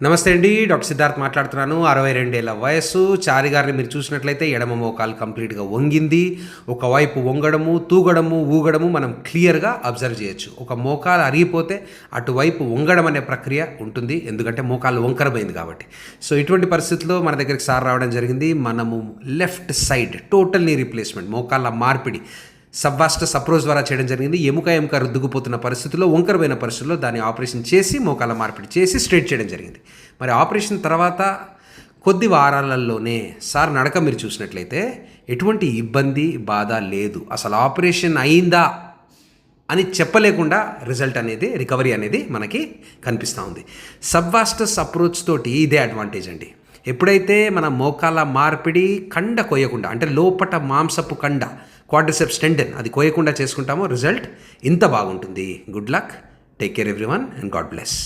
నమస్తే అండి, డాక్టర్ సిద్ధార్థ్ మాట్లాడుతున్నాను. 62 ఏళ్ల వయస్సు. చారి గారిని మీరు చూసినట్లయితే ఎడమ మోకాలు కంప్లీట్గా వంగింది. ఒకవైపు వంగడము, తూగడము, ఊగడము మనం క్లియర్గా అబ్జర్వ్ చేయొచ్చు. ఒక మోకాలు అరిగిపోతే అటువైపు వంగడం అనే ప్రక్రియ ఉంటుంది, ఎందుకంటే మోకాలు వంకరమైంది కాబట్టి. సో ఇటువంటి పరిస్థితుల్లో మన దగ్గరికి సార్ రావడం జరిగింది. మనము left side total knee replacement, మోకాళ్ళ మార్పిడి సబ్వాస్టస్ అప్రోచ్ ద్వారా చేయడం జరిగింది. ఎముక రుద్దుకుపోతున్న పరిస్థితుల్లో, వంకరమైన పరిస్థితుల్లో దాన్ని ఆపరేషన్ చేసి మోకాల మార్పిడి చేసి స్ట్రైట్ చేయడం జరిగింది. మరి ఆపరేషన్ తర్వాత కొద్ది వారాలలోనే సార్ నడక మీరు చూసినట్లయితే ఎటువంటి ఇబ్బంది బాధ లేదు. అసలు ఆపరేషన్ అయిందా అని చెప్పలేకుండా రిజల్ట్ అనేది, రికవరీ అనేది మనకి కనిపిస్తూ ఉంది. సబ్వాస్టస్ అప్రోచ్ తోటి ఇదే అడ్వాంటేజ్ అండి. ఎప్పుడైతే మన మోకాల మార్పిడి కండ కొయ్యకుండా, అంటే లోపట మాంసపు కండ క్వాడ్రిసెప్స్ టెండన్ అది కోయకుండా చేసుకుంటామో రిజల్ట్ ఇంత బాగుంటుంది. Good luck, take care everyone and God bless.